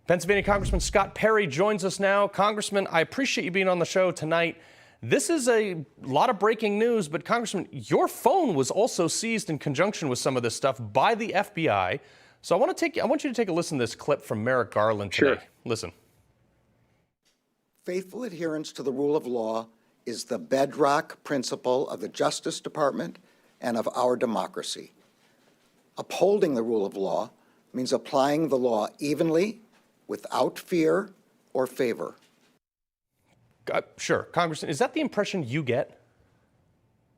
Pennsylvania Congressman Scott Perry joins us now. Congressman, I appreciate you being on the show tonight. This is a lot of breaking news, but Congressman, your phone was also seized in conjunction with some of this stuff by the FBI. So I want you to take a listen to this clip from Merrick Garland today. Sure. Listen. Faithful adherence to the rule of law is the bedrock principle of the Justice Department and of our democracy. Upholding the rule of law means applying the law evenly, without fear or favor. Sure. Congressman, is that the impression you get?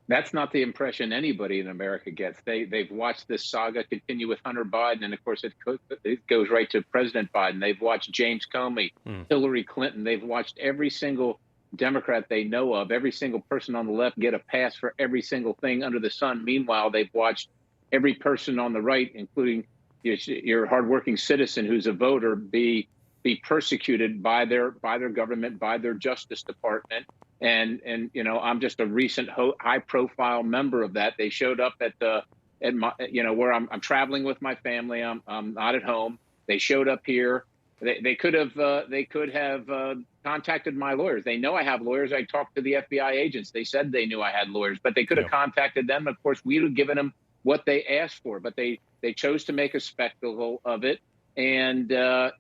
That's not the impression anybody in America gets. They've watched this saga continue with Hunter Biden, and of course it goes right to President Biden. They've watched James Comey, Hillary Clinton. They've watched every single Democrat they know of, every single person on the left get a pass for every single thing under the sun. Meanwhile, they've watched every person on the right, including your hardworking citizen who's a voter, be persecuted by their government, by their Justice Department. And you know, I'm just a recent high profile member of that. They showed up at my, you know, where I'm traveling with my family. I'm not at home. They showed up here. They could have contacted my lawyers. They know I have lawyers. I talked to the FBI agents. They said they knew I had lawyers, but they could have contacted them. Of course, we would have given them what they asked for, but they chose to make a spectacle of it. And,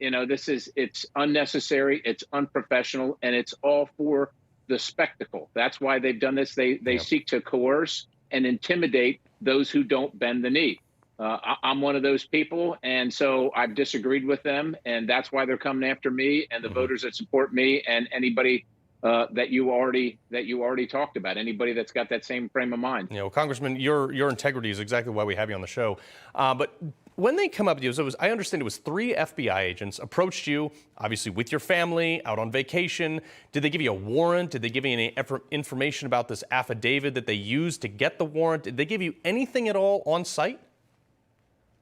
you know, it's unnecessary, it's unprofessional, and it's all for the spectacle. That's why they've done this. They seek to coerce and intimidate those who don't bend the knee. I'm one of those people, and so I've disagreed with them, and that's why they're coming after me and the voters that support me and anybody that you already talked about, anybody that's got that same frame of mind. You know, Congressman, your integrity is exactly why we have you on the show. But when they come up to you, I understand it was 3 FBI agents approached you, obviously with your family, out on vacation. Did they give you a warrant? Did they give you any information about this affidavit that they used to get the warrant? Did they give you anything at all on site?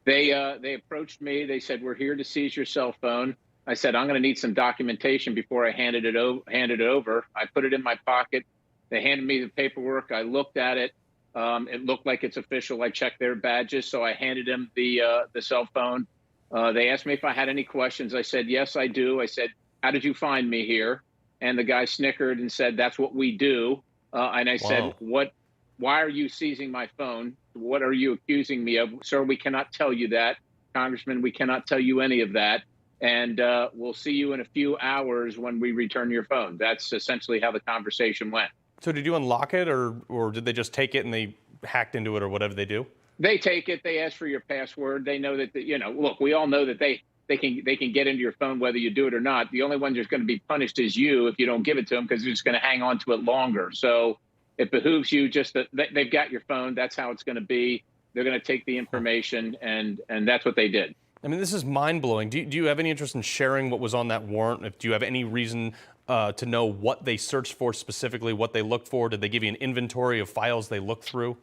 They approached me. They said, "We're here to seize your cell phone." I said, "I'm going to need some documentation before I handed it over." I put it in my pocket. They handed me the paperwork. I looked at it. It looked like it's official. I checked their badges, so I handed them the cell phone. They asked me if I had any questions. I said, "Yes, I do." I said, "How did you find me here?" And the guy snickered and said, "That's what we do." And I said, "Why are you seizing my phone? What are you accusing me of?" "Sir, we cannot tell you that." "Congressman, we cannot tell you any of that. And we'll see you in a few hours when we return your phone." That's essentially how the conversation went. So did you unlock it, or did they just take it and they hacked into it, or whatever they do? They take it. They ask for your password. They know that, you know, look, we all know that they can get into your phone whether you do it or not. The only one that's going to be punished is you if you don't give it to them, because they're just going to hang on to it longer. So it behooves you just that they've got your phone. That's how it's going to be. They're going to take the information, and that's what they did. I mean, this is mind-blowing. Do you have any interest in sharing what was on that warrant? Do you have any reason to know what they searched for specifically, what they looked for? Did they give you an inventory of files they looked through?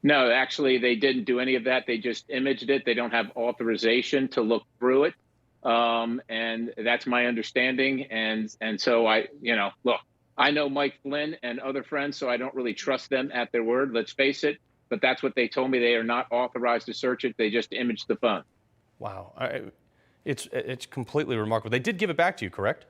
No, actually, they didn't do any of that. They just imaged it. They don't have authorization to look through it. And that's my understanding. And so look, I know Mike Flynn and other friends, so I don't really trust them at their word. Let's face it. But that's what they told me. They are not authorized to search it. They just imaged the phone. Wow. It's completely remarkable. They did give it back to you, correct?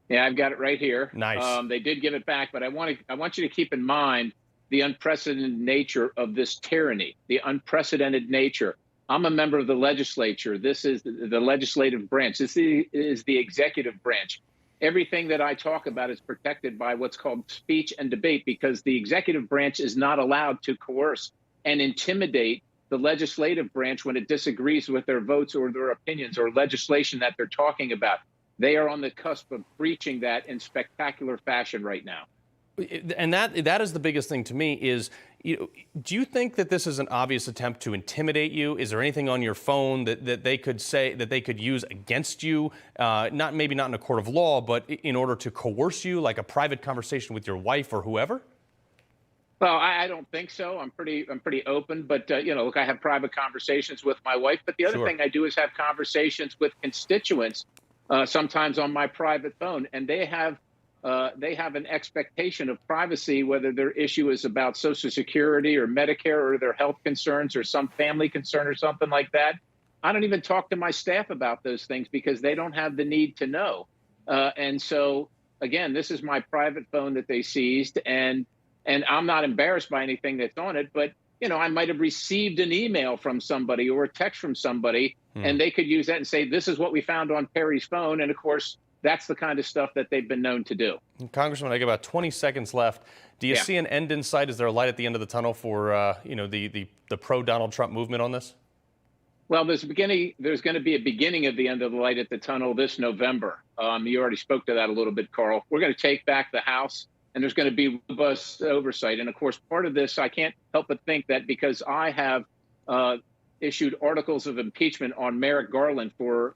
Yeah, I've got it right here. Nice. They did give it back, but I want you to keep in mind the unprecedented nature of this tyranny, the unprecedented nature. I'm a member of the legislature. This is the legislative branch. This is the executive branch. Everything that I talk about is protected by what's called speech and debate, because the executive branch is not allowed to coerce and intimidate the legislative branch when it disagrees with their votes or their opinions or legislation that they're talking about. They are on the cusp of breaching that in spectacular fashion right now. And that is the biggest thing to me is, do you think that this is an obvious attempt to intimidate you? Is there anything on your phone that they could say, that they could use against you? Maybe not in a court of law, but in order to coerce you, like a private conversation with your wife or whoever? Well, I don't think so. I'm pretty open, but look, I have private conversations with my wife. But the other thing I do is have conversations with constituents, sometimes on my private phone, and they have an expectation of privacy, whether their issue is about Social Security or Medicare or their health concerns or some family concern or something like that. I don't even talk to my staff about those things because they don't have the need to know. And so, again, this is my private phone that they seized, and I'm not embarrassed by anything that's on it, but I might have received an email from somebody or a text from somebody, and they could use that and say, this is what we found on Perry's phone. And of course, that's the kind of stuff that they've been known to do. Congressman, I got about 20 seconds left. Do you see an end in sight? Is there a light at the end of the tunnel for the pro-Donald Trump movement on this? Well, there's going to be a beginning of the end of the light at the tunnel this November. You already spoke to that a little bit, Carl. We're going to take back the House, and there's going to be robust oversight. And of course, part of this, I can't help but think that because I have issued articles of impeachment on Merrick Garland for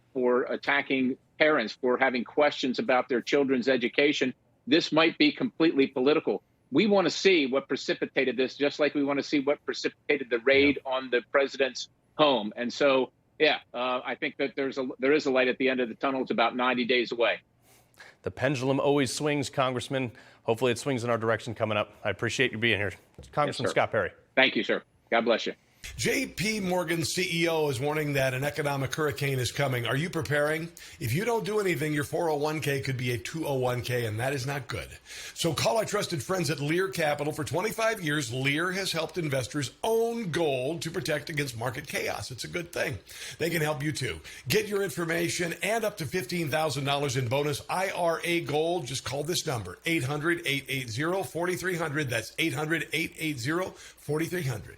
attacking parents, for having questions about their children's education, this might be completely political. We want to see what precipitated this, just like we want to see what precipitated the raid on the president's home. And so, I think that there is a light at the end of the tunnel. It's about 90 days away. The pendulum always swings, Congressman. Hopefully it swings in our direction coming up. I appreciate you being here. Congressman Scott Perry. Thank you, sir. God bless you. J.P. Morgan's CEO is warning that an economic hurricane is coming. Are you preparing? If you don't do anything, your 401k could be a 201k, and that is not good. So call our trusted friends at Lear Capital. For 25 years, Lear has helped investors own gold to protect against market chaos. It's a good thing. They can help you too. Get your information and up to $15,000 in bonus IRA gold. Just call this number, 800-880-4300. That's 800-880-4300.